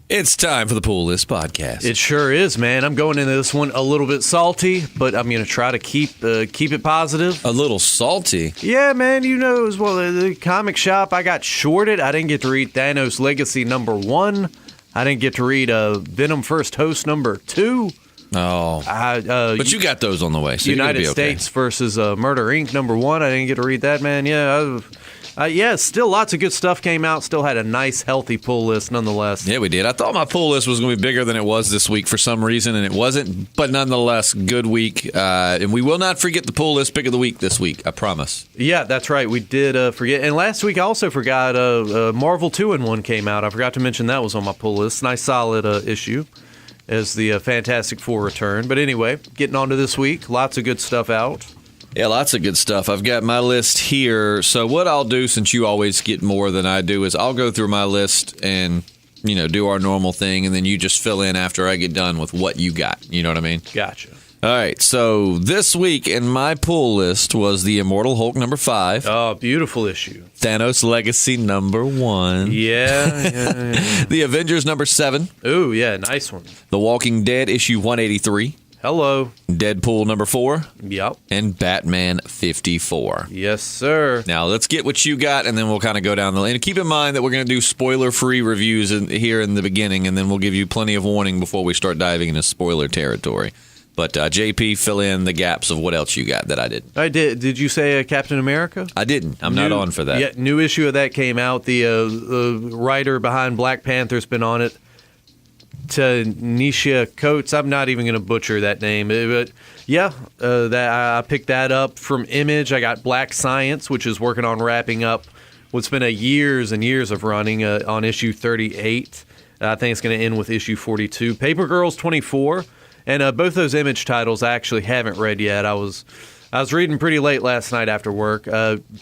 It's time for the Pool List Podcast. It sure is, man. I'm going into this one a little bit salty, but I'm going to try to keep it positive. A little salty? Yeah, man. You know as well, the comic shop, I got shorted. I didn't get to read Thanos Legacy #1. I didn't get to read Venom First Host #2. Oh. But you got those on the way, so United you're gonna be okay. States versus Murder Inc. #1. I didn't get to read that, man. Yeah, still lots of good stuff came out. Still had a nice, healthy pull list nonetheless. Yeah, we did. I thought my pull list was going to be bigger than it was this week for some reason, and it wasn't. But nonetheless, good week. And we will not forget the pull list pick of the week this week, I promise. Yeah, that's right. We did forget. And last week I also forgot Marvel 2-in-1 came out. I forgot to mention that was on my pull list. Nice, solid issue as the Fantastic Four return. But anyway, getting on to this week. Lots of good stuff out. Yeah, lots of good stuff. I've got my list here. So what I'll do, since you always get more than I do, is I'll go through my list and, do our normal thing, and then you just fill in after I get done with what you got. You know what I mean? Gotcha. All right. So this week in my pull list was the Immortal Hulk #5. Oh, beautiful issue. Thanos Legacy #1. Yeah. The Avengers #7. Ooh, yeah, nice one. The Walking Dead issue 183. Hello. Deadpool #4. Yep. And Batman 54. Yes, sir. Now, let's get what you got, and then we'll kind of go down the lane. And keep in mind that we're going to do spoiler-free reviews here in the beginning, and then we'll give you plenty of warning before we start diving into spoiler territory. But, JP, fill in the gaps of what else you got that I didn't. I did. Did you say Captain America? I didn't. I'm not on for that. Yeah, new issue of that came out. The writer behind Black Panther's been on it. Tanisha Coates. I'm not even going to butcher that name, but yeah, I picked that up from Image. I got Black Science, which is working on wrapping up what's been years and years of running on issue 38. I think it's going to end with issue 42. Paper Girls 24, and both those Image titles I actually haven't read yet. I was reading pretty late last night after work.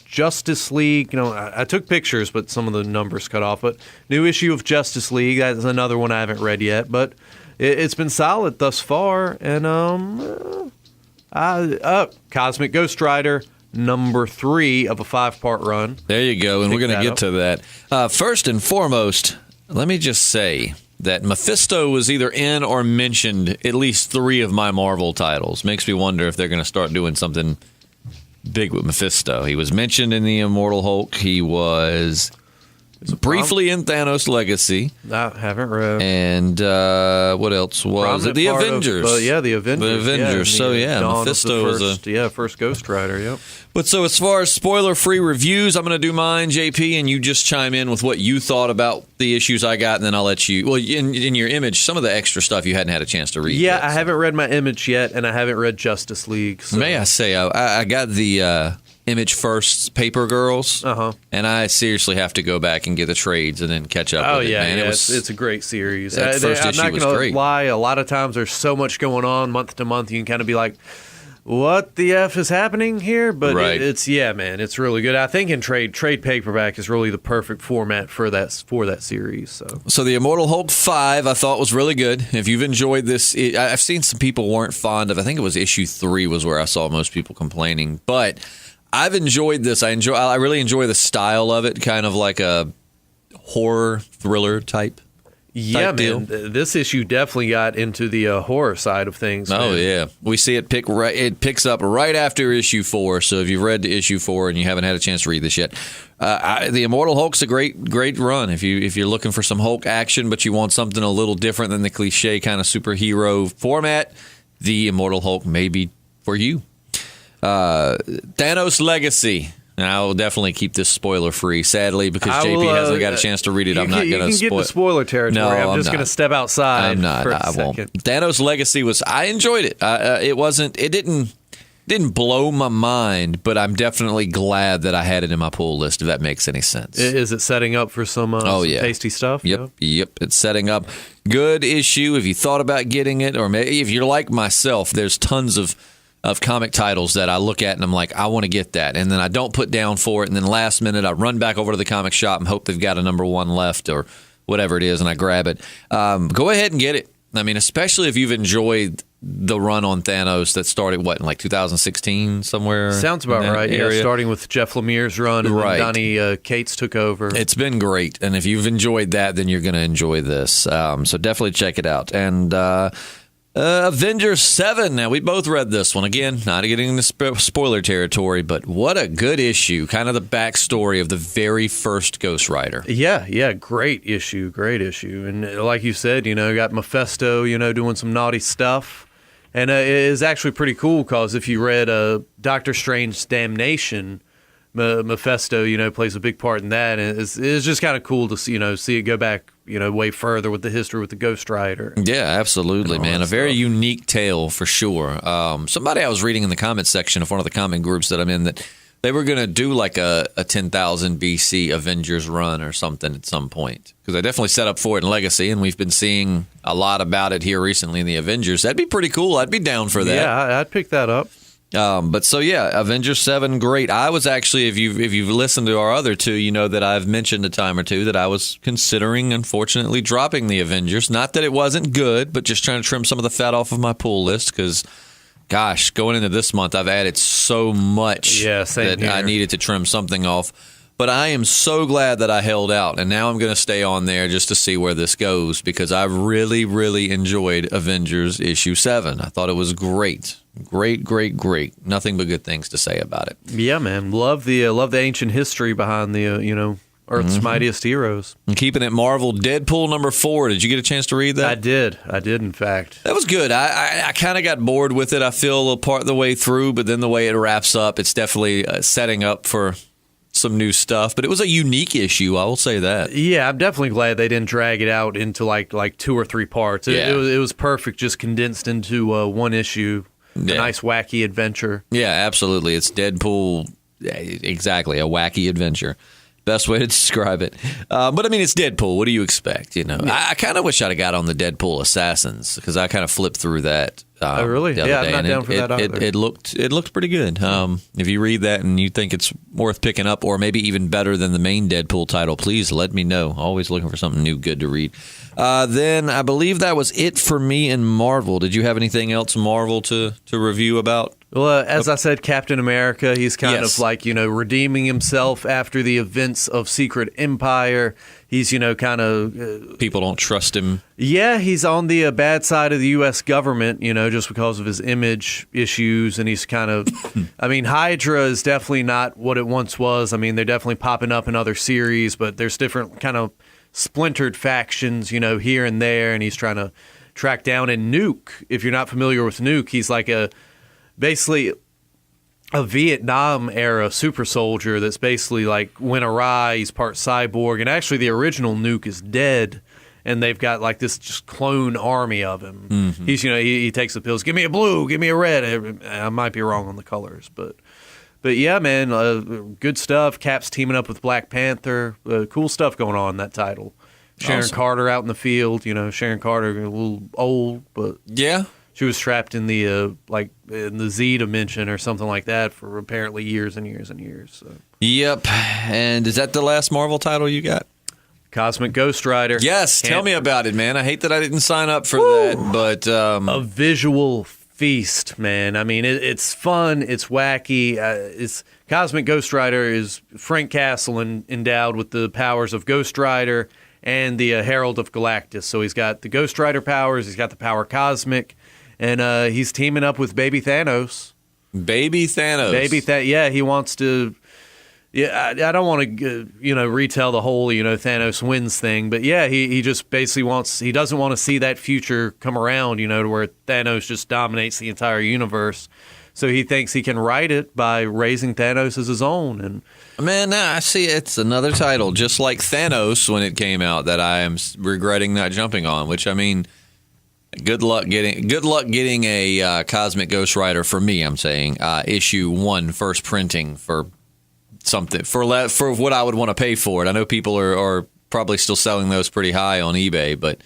Justice League, I took pictures, but some of the numbers cut off. But new issue of Justice League, that's another one I haven't read yet. But it's been solid thus far. And Cosmic Ghost Rider, #3 of a 5-part run. There you go, and we're going to get to that. First and foremost, let me just say that Mephisto was either in or mentioned at least 3 of my Marvel titles. Makes me wonder if they're going to start doing something big with Mephisto. He was mentioned in the Immortal Hulk. He was briefly in Thanos Legacy. I haven't read. And what else was it? The Avengers. The Avengers. The Avengers. Mephisto was first Ghost Rider, yep. But so as far as spoiler-free reviews, I'm going to do mine, JP, and you just chime in with what you thought about the issues I got, and then I'll let you... Well, in your Image, some of the extra stuff you hadn't had a chance to read Yeah, yet, I haven't read my Image yet, and I haven't read Justice League. So. May I say, I got the Image First Paper Girls, and I seriously have to go back and get the trades and then catch up with it, man. It's a great series. That first issue was great. I'm not going to lie, a lot of times there's so much going on month to month, you can kind of be like... What the F is happening here? But right. It's really good. I think in trade paperback is really the perfect format for that series. So the Immortal Hulk 5 I thought was really good. If you've enjoyed this, I've seen some people weren't fond of. I think it was issue 3 was where I saw most people complaining. But I've enjoyed this. I really enjoy the style of it, kind of like a horror thriller type. Yeah, man. This issue definitely got into the horror side of things. Man. Oh, yeah. We see it picks up right after issue 4. So if you've read issue 4 and you haven't had a chance to read this yet, the Immortal Hulk's a great run. If you're looking for some Hulk action, but you want something a little different than the cliche kind of superhero format, the Immortal Hulk may be for you. Thanos Legacy. And I will definitely keep this spoiler-free, sadly, because JP hasn't got a chance to read it. I'm not going to spoil. You can get the spoiler territory. No, I'm just going to step outside. I'm not. I won't. Thanos Legacy I enjoyed it. It didn't blow my mind, but I'm definitely glad that I had it in my pull list, if that makes any sense. Is it setting up for some tasty stuff? Yep. It's setting up. Good issue if you thought about getting it, or maybe if you're like myself, there's tons of comic titles that I look at and I'm like, I want to get that. And then I don't put down for it. And then last minute, I run back over to the comic shop and hope they've got a #1 left or whatever it is, and I grab it. Go ahead and get it. I mean, especially if you've enjoyed the run on Thanos that started, in like 2016 somewhere? Sounds about right. Area. Yeah, starting with Jeff Lemire's run, and right. then Donnie Cates took over. It's been great, and if you've enjoyed that, then you're going to enjoy this. So definitely check it out. And Avengers 7. Now, we both read this one. Again, not getting into spoiler territory, but what a good issue. Kind of the backstory of the very first Ghost Rider. Yeah, great issue. And like you said, got Mephisto, doing some naughty stuff. And it is actually pretty cool because if you read Doctor Strange's Damnation, Mephisto, plays a big part in that. And it's just kind of cool to see it go back, way further with the history with the Ghost Rider. Yeah, absolutely, man. A very unique tale for sure. Somebody I was reading in the comment section of one of the comment groups that I'm in that they were going to do like a 10,000 BC Avengers run or something at some point. Because I definitely set up for it in Legacy, and we've been seeing a lot about it here recently in the Avengers. That'd be pretty cool. I'd be down for that. Yeah, I'd pick that up. But so yeah, Avengers 7, great. I was actually, if you've listened to our other two, you know that I've mentioned a time or two that I was considering, unfortunately, dropping the Avengers. Not that it wasn't good, but just trying to trim some of the fat off of my pull list because, gosh, going into this month, I've added so much that here. I needed to trim something off. But I am so glad that I held out, and now I'm going to stay on there just to see where this goes because I really, really enjoyed Avengers issue 7. I thought it was great. Great. Nothing but good things to say about it. Yeah, man. Love the ancient history behind the, Earth's mightiest heroes. And keeping it Marvel, Deadpool number 4. Did you get a chance to read that? I did, in fact. That was good. I kind of got bored with it. I feel a little part of the way through, but then the way it wraps up, it's definitely setting up for some new stuff, but it was a unique issue. I will say that. Yeah, I'm definitely glad they didn't drag it out into like 2 or 3 parts. It was perfect, just condensed into one issue. Yeah. A nice wacky adventure. Yeah, absolutely. It's Deadpool. Exactly, a wacky adventure. Best way to describe it. But I mean, it's Deadpool. What do you expect? Yeah. I kind of wish I'd have got on the Deadpool Assassins because I kind of flipped through that. Oh, really? Yeah, I'm not down for that either. It looked pretty good. If you read that and you think it's worth picking up, or maybe even better than the main Deadpool title, please let me know. Always looking for something new, good to read. Then I believe that was it for me in Marvel. Did you have anything else Marvel to review about? Well, as I said, Captain America, he's kind of like, redeeming himself after the events of Secret Empire. He's, kind of... people don't trust him. Yeah, he's on the bad side of the U.S. government, just because of his image issues. And he's kind of... I mean, Hydra is definitely not what it once was. I mean, they're definitely popping up in other series, but there's different kind of splintered factions, here and there. And he's trying to track down. And Nuke, if you're not familiar with Nuke, he's like basically a Vietnam era super soldier that's basically like went awry. He's part cyborg, and actually the original Nuke is dead, and they've got like this just clone army of him. Mm-hmm. He's he takes the pills. Give me a blue, give me a red. I might be wrong on the colors, but yeah, man, good stuff. Cap's teaming up with Black Panther. Cool stuff going on in that title. Sharon Carter out in the field. Sharon Carter a little old, but yeah. She was trapped in the in the Z dimension or something like that for apparently years and years and years. So. Yep. And is that the last Marvel title you got? Cosmic Ghost Rider. Yes. Tell me about it, man. I hate that I didn't sign up for that, but a visual feast, man. I mean, it's fun. It's wacky. It's Cosmic Ghost Rider is Frank Castle endowed with the powers of Ghost Rider and the Herald of Galactus. So he's got the Ghost Rider powers. He's got the power Cosmic. And he's teaming up with Baby Thanos. Baby Thanos. Yeah, he wants to. Yeah, I don't want to, retell the whole, Thanos wins thing. But yeah, he just basically he doesn't want to see that future come around, to where Thanos just dominates the entire universe. So he thinks he can right it by raising Thanos as his own. And man, now I see it's another title, just like Thanos when it came out, that I am regretting not jumping on. Which I mean. Good luck getting a Cosmic Ghost Rider for me. I'm saying issue 1 first printing for something for what I would want to pay for it. I know people are probably still selling those pretty high on eBay, but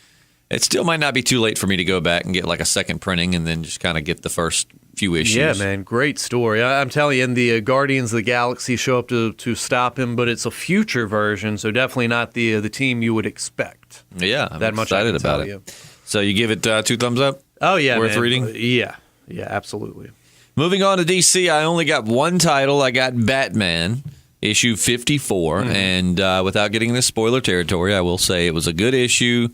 it still might not be too late for me to go back and get like a second printing and then just kind of get the first few issues. Yeah, man, great story. I'm telling you, and the Guardians of the Galaxy show up to stop him, but it's a future version, so definitely not the team you would expect. Yeah, I'm excited about it. So you give it 2 thumbs up? Oh, yeah, worth man. reading? Yeah, absolutely. Moving on to DC, I only got one title. I got Batman, issue 54. And without getting into spoiler territory, I will say it was a good issue.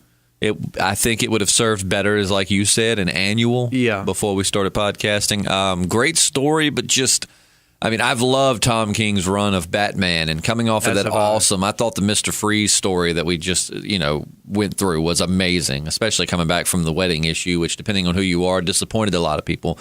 I think it would have served better as, like you said, an annual before we started podcasting. Great story, but just, I mean, I've loved Tom King's run of Batman, and coming off of that awesome, I thought the Mr. Freeze story that we just, went through was amazing, especially coming back from the wedding issue, which, depending on who you are, disappointed a lot of people.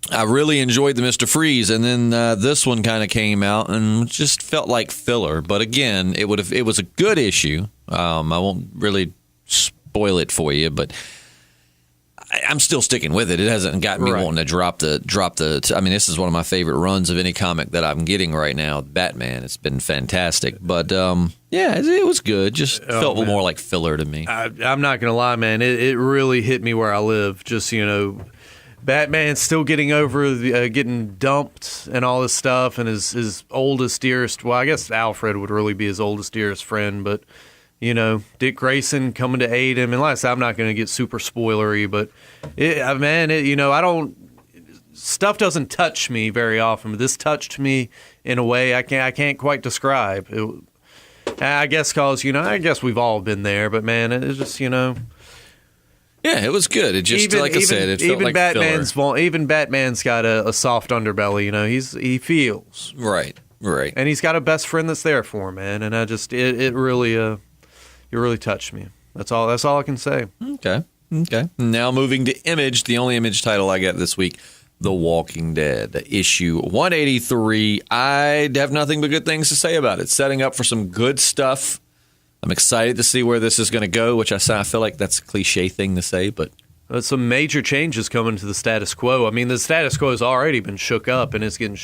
I really enjoyed the Mr. Freeze, and then this one kind of came out and just felt like filler. But again, it was a good issue. I won't really spoil it for you, but I'm still sticking with it. It hasn't got me wanting to drop the. I mean, this is one of my favorite runs of any comic that I'm getting right now. Batman. It's been fantastic, but it was good. Just felt more like filler to me. I'm not gonna lie, man. It really hit me where I live. Just Batman's still getting over getting dumped and all this stuff, and his oldest, dearest. Well, I guess Alfred would really be his oldest, dearest friend, but Dick Grayson coming to aid him. And like I said, I'm not going to get super spoilery, but I don't. Stuff doesn't touch me very often, but this touched me in a way I can't quite describe. I guess because I guess we've all been there, but man, it's just Yeah, it was good. It just, like I said, it felt like filler. Even Batman's got a soft underbelly. He feels right, and he's got a best friend that's there for him, man. And I just it really touched me. That's all I can say. Okay. Now moving to Image, the only Image title I got this week, The Walking Dead, issue 183. I have nothing but good things to say about it. Setting up for some good stuff. I'm excited to see where this is going to go, which I feel like that's a cliche thing to say, but some major changes coming to the status quo. I mean, the status quo has already been shook up, and it's getting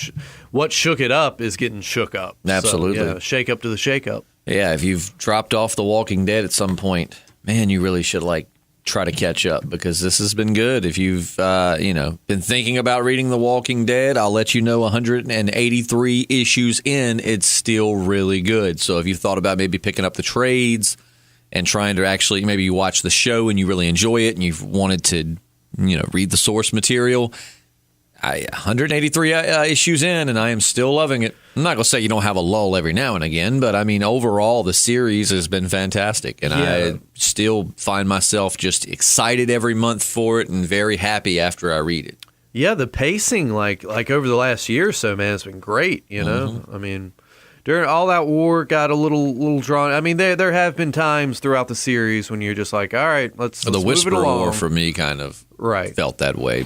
what shook it up is getting shook up. Absolutely, so, shake up to the shake up. Yeah, if you've dropped off The Walking Dead at some point, man, you really should try to catch up, because this has been good. If you've been thinking about reading The Walking Dead, I'll let you know 183 issues in, it's still really good. So if you thought about maybe picking up the trades and trying to actually, maybe you watch the show and you really enjoy it and you've wanted to read the source material, 183 issues in, and I am still loving it. I'm not going to say you don't have a lull every now and again, but I mean, overall, the series has been fantastic, and I still find myself just excited every month for it and very happy after I read it. Yeah, the pacing, like over the last year or so, man, it's been great, I mean, during all that war, got a little drawn. I mean, there have been times throughout the series when you're just like, all right, let's the move Whisper it along. War for me kind of felt that way,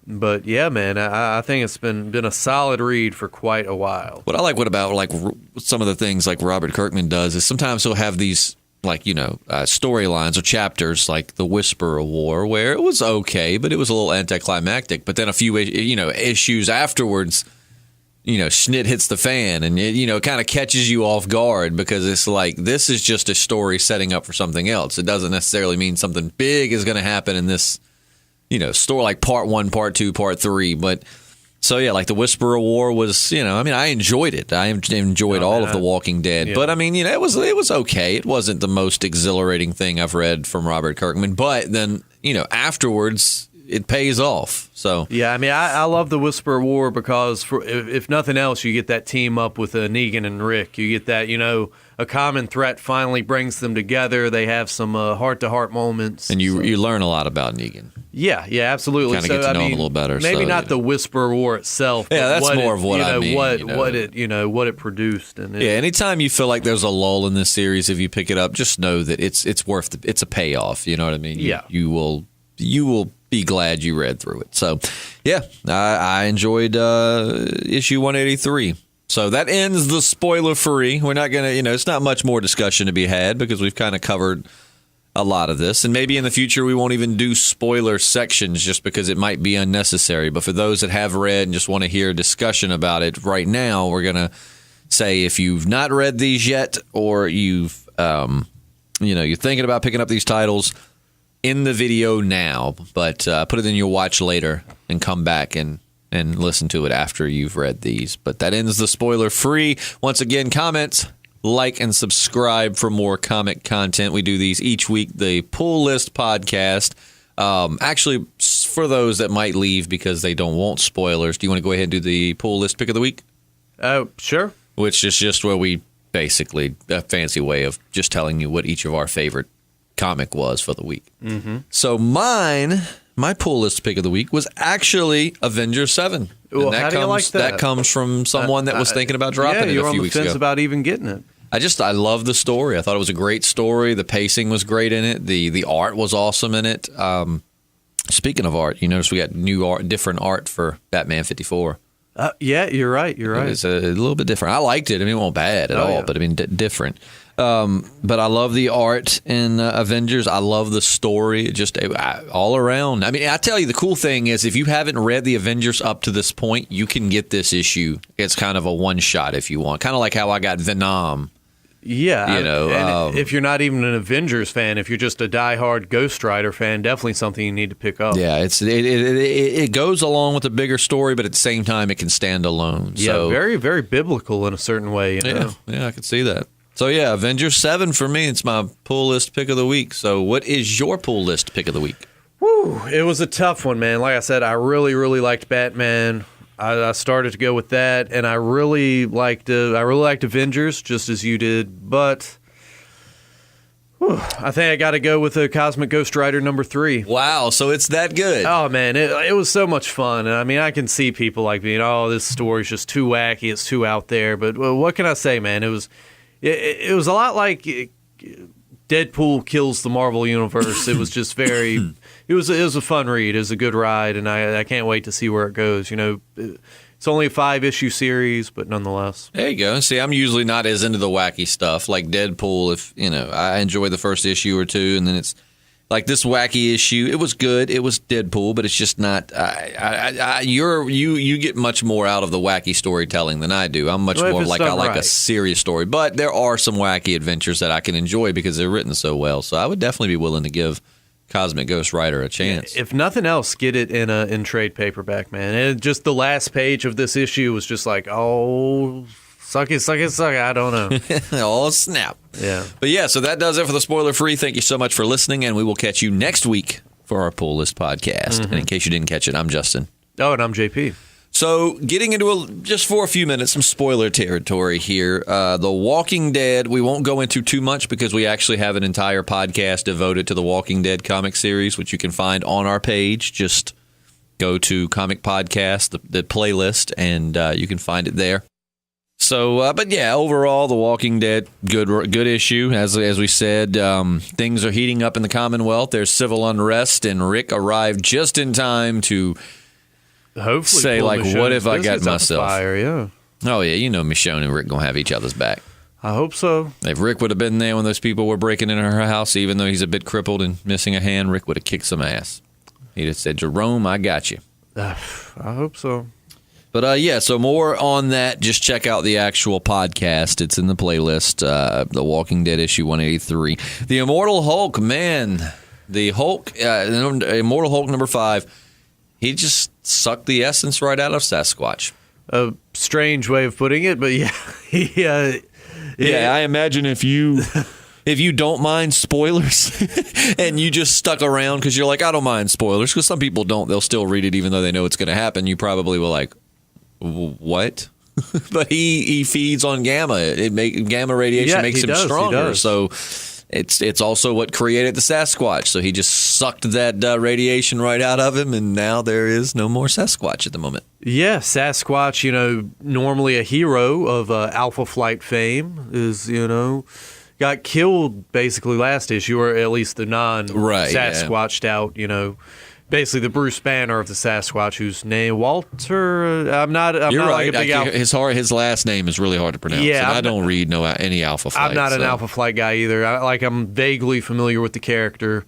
But yeah, man, I think it's been a solid read for quite a while. What I like about some of the things like Robert Kirkman does is sometimes he'll have these storylines or chapters like the Whisper of War, where it was okay, but it was a little anticlimactic. But then a few issues afterwards, Schnit hits the fan, and it kind of catches you off guard, because it's like, this is just a story setting up for something else. It doesn't necessarily mean something big is going to happen in this story, like part 1, part 2, part 3. But so yeah, like the Whisper of War was, I enjoyed it. I enjoyed all of The Walking Dead. Yeah. But I mean, it was okay. It wasn't the most exhilarating thing I've read from Robert Kirkman. But then, afterwards, it pays off. So yeah, I mean, I love the Whisper of War because if nothing else, you get that team up with Negan and Rick. You get that, a common threat finally brings them together. They have some heart-to-heart moments. And you learn a lot about Negan. Yeah, absolutely. Kind of get to know him a little better. Maybe not the Whisper War itself. Yeah, that's more of what I mean. What it produced. And anytime you feel like there's a lull in this series, if you pick it up, just know that it's worth it's a payoff. You know what I mean? Yeah. You will be glad you read through it. So, yeah, I enjoyed issue 183. So that ends the spoiler-free. We're not going to, it's not much more discussion to be had because we've kind of covered a lot of this. And maybe in the future we won't even do spoiler sections just because it might be unnecessary. But for those that have read and just want to hear discussion about it right now, we're going to say if you've not read these yet, or you've, you're thinking about picking up these titles, in the video now, but put it in your watch later and come back and listen to it after you've read these. But that ends the spoiler free. Once again, comments, like, and subscribe for more comic content. We do these each week. The Pull List podcast Actually, for those that might leave because they don't want spoilers, do you want to go ahead and do the pull list pick of the week? Sure. Which is just where we basically, a fancy way of just telling you what each of our favorite comic was for the week. Mm-hmm. So my pull list pick of the week was actually Avengers 7. Well, and how do you like that? That comes from someone that was thinking about dropping it a few weeks ago. Yeah, you're on the fence about even getting it. I love the story. I thought it was a great story. The pacing was great in it. The art was awesome in it. Speaking of art, you notice we got new art, different art for Batman 54. Yeah, you're right. It's a little bit different. I liked it. I mean, it wasn't bad at all, but I mean, different. But I love the art in Avengers. I love the story, just all around. I mean, I tell you, the cool thing is if you haven't read the Avengers up to this point, you can get this issue. It's kind of a one-shot if you want. Kind of like how I got Venom. Yeah, and if you're not even an Avengers fan, if you're just a diehard Ghost Rider fan, definitely something you need to pick up. Yeah, it goes along with a bigger story, but at the same time, it can stand alone. Yeah, so, very, very biblical in a certain way. You know? Yeah, I could see that. So yeah, Avengers 7 for me. It's my pull list pick of the week. So what is your pull list pick of the week? Woo, it was a tough one, man. Like I said, I really, really liked Batman. I started to go with that, and I really liked Avengers, just as you did. But I think I got to go with the Cosmic Ghost Rider #3. Wow, so it's that good. Oh man, it was so much fun. I mean, I can see people like being, oh, this story's just too wacky, it's too out there. But what can I say, man? It was a lot like Deadpool kills the Marvel Universe. It was just very. It was a fun read. It was a good ride, and I can't wait to see where it goes. You know, it's only a 5-issue series, but nonetheless. There you go. See, I'm usually not as into the wacky stuff like Deadpool. If I enjoy the first issue or two, and then it's like this wacky issue. It was good. It was Deadpool, but it's just not. You get much more out of the wacky storytelling than I do. I'm much more like I like a serious story, but there are some wacky adventures that I can enjoy because they're written so well. So I would definitely be willing to give Cosmic Ghost Rider a chance. If nothing else, get it in trade paperback, man. And just the last page of this issue was just like, oh, suck it. I don't know. Oh, snap. Yeah. But yeah, so that does it for the spoiler free. Thank you so much for listening, and we will catch you next week for our Pull List podcast. And in case you didn't catch it, I'm Justin. Oh, and I'm JP. So getting into just for a few minutes, some spoiler territory here. The Walking Dead, we won't go into too much because we actually have an entire podcast devoted to the Walking Dead comic series, which you can find on our page. Just go to Comic Podcast, the playlist, and you can find it there. So, but yeah, overall, The Walking Dead, good issue. As we said, things are heating up in the Commonwealth. There's civil unrest, and Rick arrived just in time to hopefully say, like, what if I got myself? Fire, yeah. Oh, yeah, you know Michonne and Rick going to have each other's back. I hope so. If Rick would have been there when those people were breaking into her house, even though he's a bit crippled and missing a hand, Rick would have kicked some ass. He'd have said, Jerome, I got you. I hope so. But, yeah, so more on that. Just check out the actual podcast. It's in the playlist, The Walking Dead issue 183. The Immortal Hulk, man. The Hulk, Immortal Hulk #5. He just sucked the essence right out of Sasquatch. A strange way of putting it, but yeah. Yeah, I imagine if you don't mind spoilers and you just stuck around because you're like, I don't mind spoilers, because some people don't. They'll still read it even though they know it's going to happen. You probably were like, what? But he feeds on gamma. Gamma radiation makes him stronger. So it's also what created the Sasquatch. So he just sucked that radiation right out of him, and now there is no more Sasquatch at the moment. Yeah, Sasquatch, normally a hero of Alpha Flight fame, is, got killed basically last issue, or at least the non-Sasquatched out, basically the Bruce Banner of the Sasquatch, whose name Walter. I'm not right. Like a big his last name is really hard to pronounce. Yeah, and I don't read any Alpha Flight. I'm not an Alpha Flight guy either. I'm vaguely familiar with the character,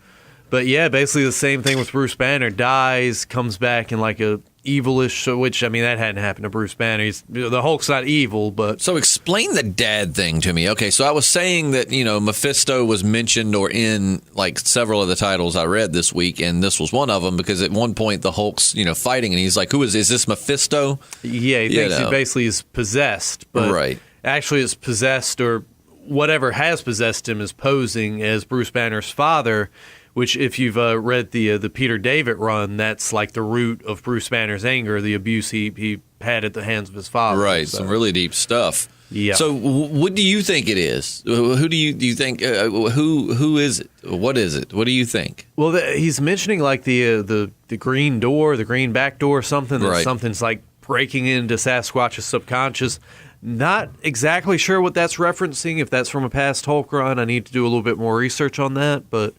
but yeah, basically the same thing with Bruce Banner. Dies, comes back in like a evilish, which that hadn't happened to Bruce Banner. The Hulk's not evil, but so explain the dad thing to me. Okay, so I was saying that Mephisto was mentioned or in like several of the titles I read this week, and this was one of them because at one point the Hulk's fighting, and he's like, "Who is this Mephisto?" Yeah, he thinks he basically is possessed, but actually is possessed, or whatever has possessed him is posing as Bruce Banner's father. which if you've read the Peter David run, that's like the root of Bruce Banner's anger, the abuse he had at the hands of his father. Right, so. Some really deep stuff. Yeah. So, what do you think it is? Who do you think? Who is it? What is it? What do you think? Well, he's mentioning like the green door, the green back door, something. That something's like breaking into Sasquatch's subconscious. Not exactly sure what that's referencing. If that's from a past Hulk run, I need to do a little bit more research on that. But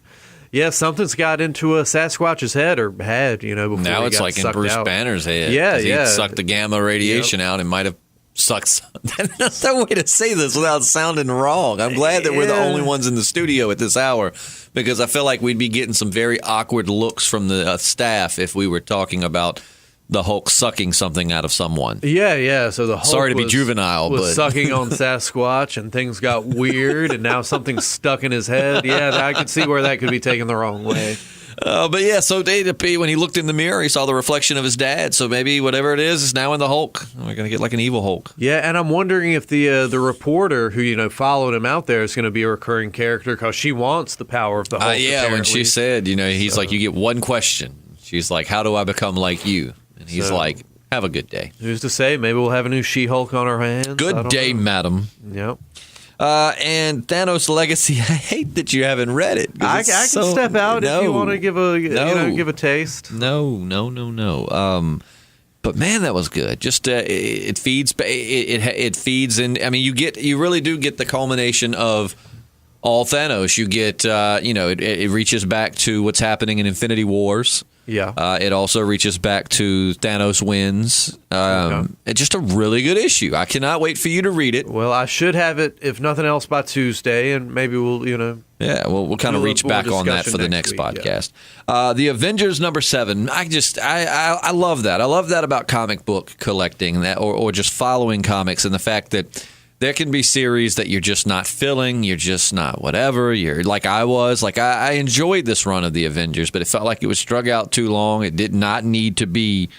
yeah, something's got into a Sasquatch's head or had, before now it's like in Bruce Banner's head. Yeah, he sucked the gamma radiation out and might have sucks. That's no way to say this without sounding wrong. I'm glad that we're the only ones in the studio at this hour, because I feel like we'd be getting some very awkward looks from the staff if we were talking about the Hulk sucking something out of someone. Yeah. So the Hulk sorry to be juvenile, was sucking on Sasquatch, and things got weird, and now something's stuck in his head. Yeah, I could see where that could be taken the wrong way. But yeah, so when he looked in the mirror, he saw the reflection of his dad. So maybe whatever it is now in the Hulk. We're going to get like an evil Hulk. Yeah, and I'm wondering if the reporter who followed him out there is going to be a recurring character, because she wants the power of the Hulk. When she said, he's like, you get one question. She's like, how do I become like you? And he's like, have a good day. Who's to say? Maybe we'll have a new She-Hulk on our hands. Good day, madam. Yep. And Thanos Legacy, I hate that you haven't read it. I can step out if you want to give a taste. No. But man, that was good. Just it feeds in. I mean, you really do get the culmination of all Thanos. You get it reaches back to what's happening in Infinity Wars. Yeah. It also reaches back to Thanos wins. It's just a really good issue. I cannot wait for you to read it. Well, I should have it, if nothing else, by Tuesday, and maybe we'll, Yeah, we'll kind of reach back on that for the next podcast. Yeah. The Avengers #7. I love that. I love that about comic book collecting, that or just following comics, and the fact that there can be series that you're just not filling, you're just not whatever, you're like I was. Like I enjoyed this run of the Avengers, but it felt like it was drug out too long. It did not need to be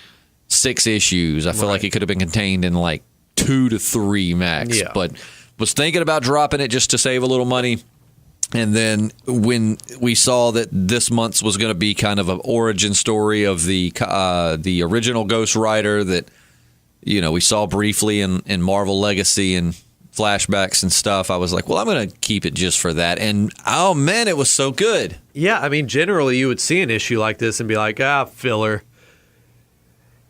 6 issues. I feel like it could have been contained in like 2 to 3 max. Yeah. But was thinking about dropping it just to save a little money. And then when we saw that this month's was going to be kind of an origin story of the original Ghost Rider that we saw briefly in Marvel Legacy and flashbacks and stuff, I was like, well, I'm going to keep it just for that. And, oh, man, it was so good. Yeah, I mean, generally you would see an issue like this and be like, filler.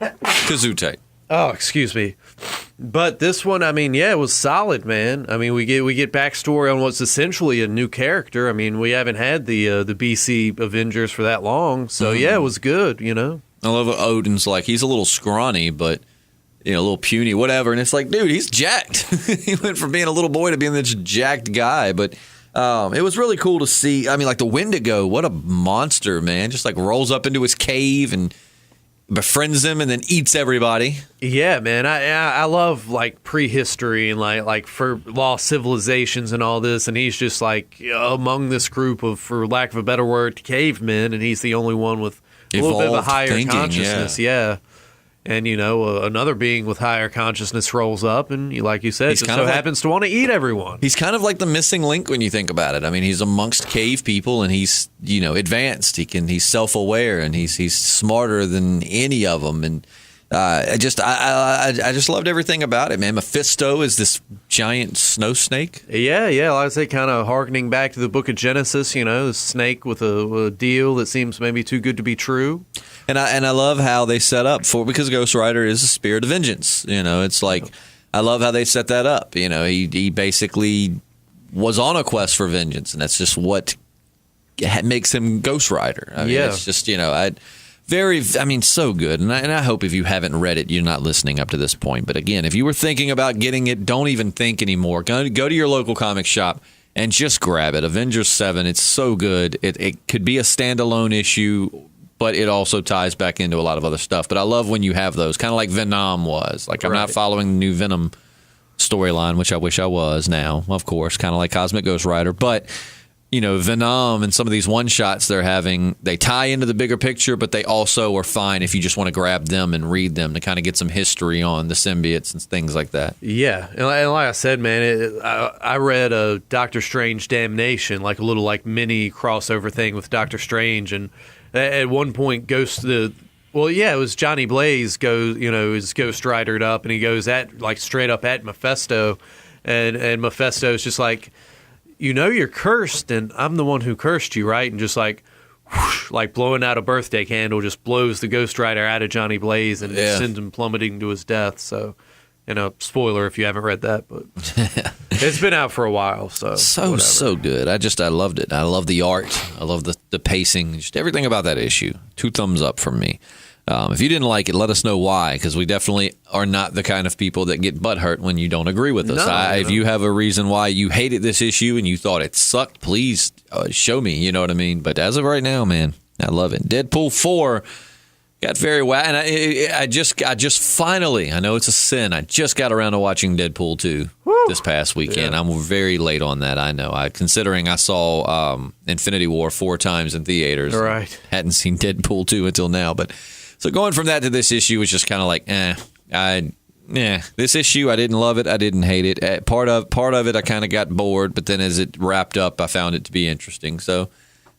Kazute. Oh, excuse me. But this one, I mean, it was solid, man. I mean, we get backstory on what's essentially a new character. I mean, we haven't had the BC Avengers for that long. So, yeah, it was good, I love what Odin's like. He's a little scrawny, but a little puny, whatever. And it's like, dude, he's jacked. He went from being a little boy to being this jacked guy. But it was really cool to see. I mean, like the Wendigo, what a monster, man. Just like rolls up into his cave and befriends him and then eats everybody. Yeah, man. I love like prehistory and like for lost civilizations and all this. And he's just like among this group of, for lack of a better word, cavemen. And he's the only one with a little bit of a higher consciousness. Yeah. And, another being with higher consciousness rolls up and, like you said, just so happens to want to eat everyone. He's kind of like the missing link when you think about it. I mean, he's amongst cave people and he's, advanced. He's self-aware and he's smarter than any of them. And I just loved everything about it, man. Mephisto is this giant snow snake. Yeah. Like I say, kind of harkening back to the book of Genesis, the snake with a deal that seems maybe too good to be true. And I love how they set up because Ghost Rider is a spirit of vengeance. It's like, I love how they set that up. He basically was on a quest for vengeance, and that's just what makes him Ghost Rider. I mean, it's just, so good. And I hope if you haven't read it, you're not listening up to this point. But again, if you were thinking about getting it, don't even think anymore. Go to your local comic shop and just grab it. Avengers 7, it's so good. It could be a standalone issue, but it also ties back into a lot of other stuff. But I love when you have those, kind of like Venom was. Like, I'm not following the new Venom storyline, which I wish I was now, of course, kind of like Cosmic Ghost Rider. But Venom and some of these one-shots they're having, they tie into the bigger picture, but they also are fine if you just want to grab them and read them to kind of get some history on the symbiotes and things like that. Yeah, and like I said, man, I read a Doctor Strange Damnation, like a little like mini crossover thing with Doctor Strange, and at one point it was Johnny Blaze is Ghost Ridered up, and he goes straight up at Mephisto, and Mephisto's just like, you're cursed, and I'm the one who cursed you, right? And just like, whoosh, like blowing out a birthday candle, just blows the Ghost Rider out of Johnny Blaze and sends him plummeting to his death. So, spoiler if you haven't read that, but it's been out for a while. So good. I loved it. I love the art. I love the pacing. Just everything about that issue. 2 thumbs up from me. If you didn't like it, let us know why, because we definitely are not the kind of people that get butthurt when you don't agree with us. If you have a reason why you hated this issue and you thought it sucked, please show me. You know what I mean? But as of right now, man, I love it. Deadpool 4 got very wild. And I just finally, I know it's a sin, I just got around to watching Deadpool 2 this past weekend. Yeah. I'm very late on that, I know. Considering I saw Infinity War 4 times in theaters. Right. Hadn't seen Deadpool 2 until now, but... So going from that to this issue was just kind of like, this issue, I didn't love it, I didn't hate it. Part of it, I kind of got bored, but then as it wrapped up, I found it to be interesting. So,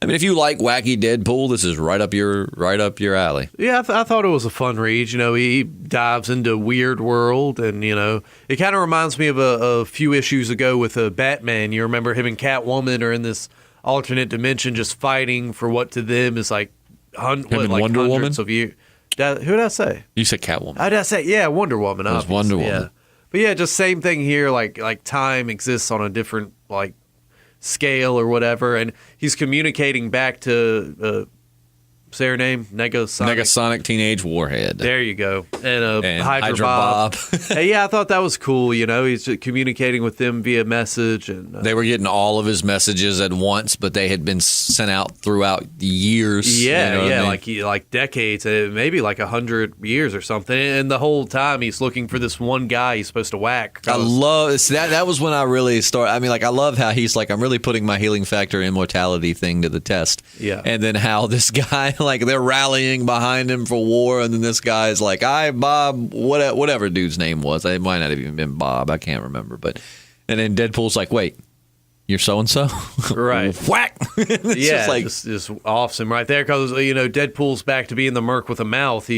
I mean, if you like wacky Deadpool, this is right up your alley. Yeah, I thought it was a fun read. He dives into Weird World, and it kind of reminds me of a few issues ago with Batman. You remember him and Catwoman are in this alternate dimension, just fighting for what to them is like Wonder hundreds Woman? of years. Who did I say? You said Catwoman. Did I say, yeah, Wonder Woman. It was Wonder Woman. Yeah. But yeah, just same thing here. Like time exists on a different scale or whatever, and he's communicating back to say her name, Negasonic Teenage Warhead. There you go. And Hydra Bob. Hey, yeah, I thought that was cool. He's communicating with them via message, and they were getting all of his messages at once, but they had been sent out throughout years. Yeah, like decades, maybe like 100 years or something. And the whole time he's looking for this one guy he's supposed to whack. I love that. That was when I really started. I mean, I love how he's like, I'm really putting my healing factor immortality thing to the test. Yeah, and then how this guy. Like they're rallying behind him for war, and then this guy's like, Bob, whatever dude's name was. It might not have even been Bob. I can't remember. And then Deadpool's like, wait, you're so-and-so? Right. Whack! Just offs him right there, because, Deadpool's back to being the merc with a mouth.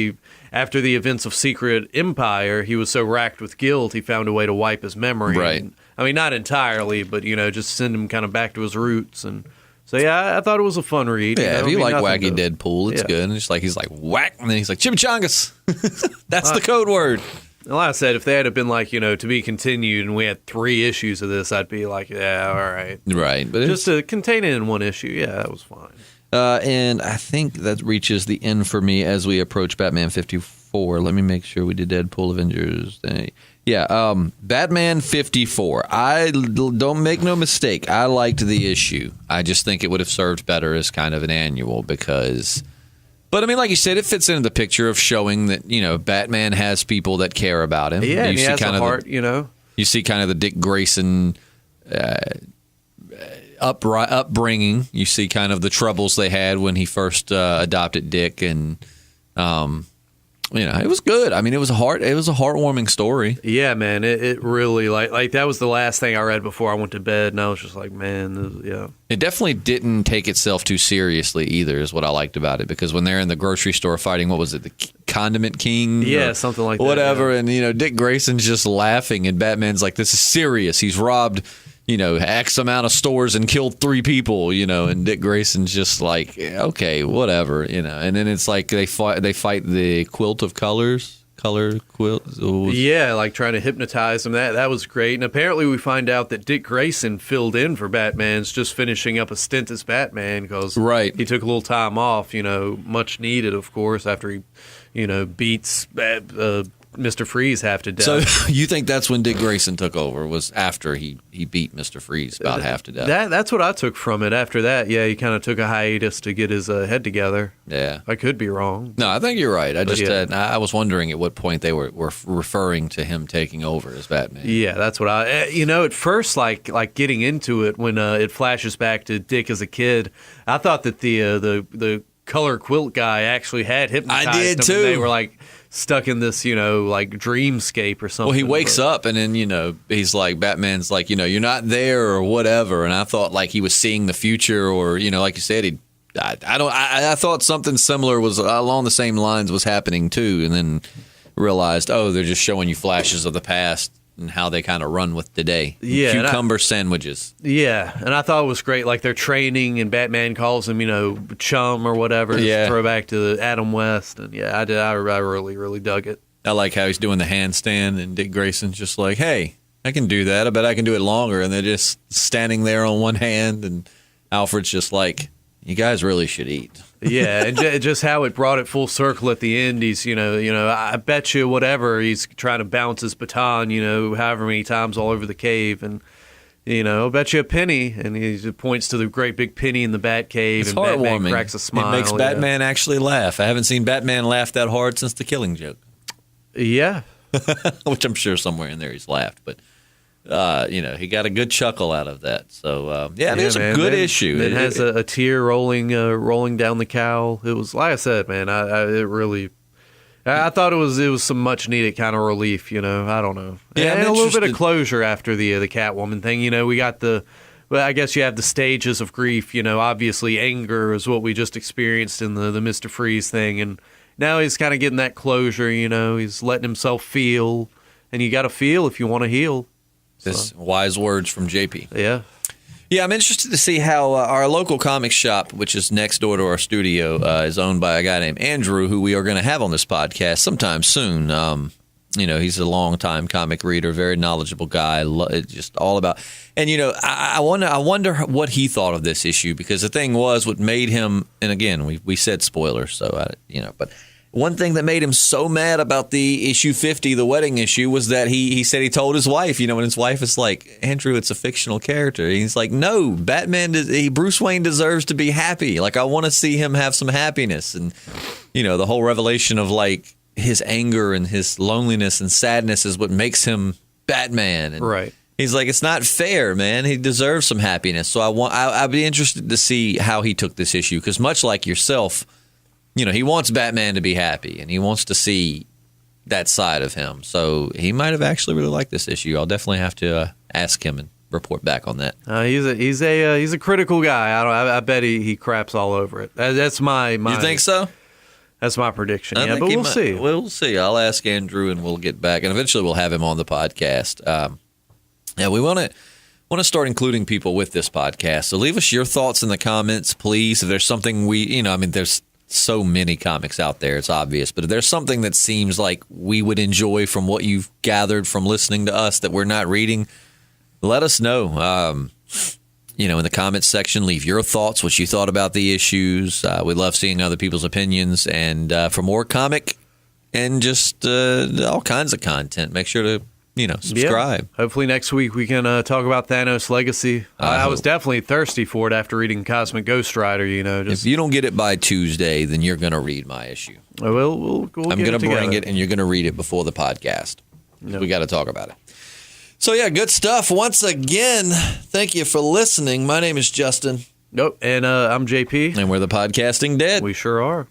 After the events of Secret Empire, he was so racked with guilt, he found a way to wipe his memory. Right. And, I mean, not entirely, but, just send him kind of back to his roots. And so, yeah, I thought it was a fun read. Yeah, if you like wacky Deadpool, it's good. And he's like, whack, and then he's like, chimichangas. That's the code word. Like I said, if they had been like, to be continued, and we had 3 issues of this, I'd be like, yeah, all right. Right. But just to contain it in one issue, yeah, that was fine. And I think that reaches the end for me as we approach Batman 54. Let me make sure we did Deadpool, Avengers. Yeah, Batman 54. Don't make no mistake, I liked the issue. I just think it would have served better as kind of an annual because... But, I mean, like you said, it fits into the picture of showing that, Batman has people that care about him. Yeah, and he has a heart, You see kind of the Dick Grayson upbringing. You see kind of the troubles they had when he first adopted Dick, and it was good. I mean, it was a heartwarming story. Yeah, man, it really like that was the last thing I read before I went to bed, and I was just like, man, yeah. It definitely didn't take itself too seriously either, is what I liked about it, because when they're in the grocery store fighting, what was it, the Condiment King? Yeah, something like that. Whatever, yeah. And Dick Grayson's just laughing, and Batman's like, this is serious. He's robbed X amount of stores and killed 3 people, and Dick Grayson's just like, okay, whatever, and then it's like they fight the quilt of colors. Color quilt. Yeah, like trying to hypnotize him. That was great. And apparently we find out that Dick Grayson filled in for Batman's just finishing up a stint as Batman because he took a little time off, much needed, of course, after he, beats Mr. Freeze half to death. So you think that's when Dick Grayson took over, was after he beat Mr. Freeze about half to death? That's what I took from it. After that, yeah, he kind of took a hiatus to get his head together. Yeah. I could be wrong. No, I think you're right. I was wondering at what point they were referring to him taking over as Batman. Yeah, that's what at first, like getting into it, when it flashes back to Dick as a kid, I thought that the color quilt guy actually had hypnotized I did him, too. and they were like stuck in this, like dreamscape or something. Well, he wakes up and then, he's like, Batman's like, you're not there or whatever. And I thought like he was seeing the future, or, like you said, I thought something similar was along the same lines was happening too. And then realized, they're just showing you flashes of the past and how they kind of run with today. Yeah, cucumber sandwiches. Yeah, and I thought it was great. Like they're training, and Batman calls him, chum or whatever. Yeah, throwback to Adam West, and yeah, I really, really dug it. I like how he's doing the handstand, and Dick Grayson's just like, "Hey, I can do that. I bet I can do it longer." And they're just standing there on one hand, and Alfred's just like, "You guys really should eat." Yeah, and just how it brought it full circle at the end. He's, I bet you whatever, he's trying to bounce his baton, however many times all over the cave. And, I'll bet you a penny. And he points to the great big penny in the Batcave. It's and heartwarming. Batman cracks a smile. It makes Batman actually laugh. I haven't seen Batman laugh that hard since The Killing Joke. Yeah. Which I'm sure somewhere in there he's laughed. But, he got a good chuckle out of that. So, it's a good issue. It has a tear rolling down the cowl. It was, like I said, man, I thought it was some much needed kind of relief, I don't know. Yeah, and a little bit of closure after the Catwoman thing. We got I guess you have the stages of grief, obviously anger is what we just experienced in the Mr. Freeze thing. And now he's kind of getting that closure, he's letting himself feel. And you got to feel if you want to heal. This wise words from JP. Yeah. Yeah, I'm interested to see how our local comic shop, which is next door to our studio, is owned by a guy named Andrew, who we are going to have on this podcast sometime soon. He's a longtime comic reader, very knowledgeable guy, just all about. And I wonder what he thought of this issue, because the thing was, what made him, and again, we said spoilers, so but. One thing that made him so mad about the issue 50, the wedding issue, was that he said he told his wife, and his wife is like, Andrew, it's a fictional character. And he's like, no, Bruce Wayne deserves to be happy. Like, I want to see him have some happiness. And, the whole revelation of like his anger and his loneliness and sadness is what makes him Batman. And right. He's like, it's not fair, man. He deserves some happiness. So I'd be interested to see how he took this issue, because much like yourself, he wants Batman to be happy, and he wants to see that side of him. So he might have actually really liked this issue. I'll definitely have to ask him and report back on that. He's a critical guy. I bet he craps all over it. That's my. You think so? That's my prediction. Yeah, but we'll see. We'll see. I'll ask Andrew, and we'll get back, and eventually we'll have him on the podcast. We want to start including people with this podcast. So leave us your thoughts in the comments, please. If there's something there's so many comics out there, it's obvious, but if there's something that seems like we would enjoy from what you've gathered from listening to us that we're not reading, let us know. In the comments section, leave your thoughts, what you thought about the issues. We love seeing other people's opinions. And for more comic and just all kinds of content, make sure to subscribe. Yeah. Hopefully next week we can talk about Thanos' legacy. I was definitely thirsty for it after reading Cosmic Ghost Rider. If you don't get it by Tuesday, then you're going to read my issue. We'll I'm going to bring it, and you're going to read it before the podcast. Yep. We got to talk about it. So yeah, good stuff. Once again, thank you for listening. My name is Justin. Nope, and I'm JP. And we're the Podcasting Dead. We sure are.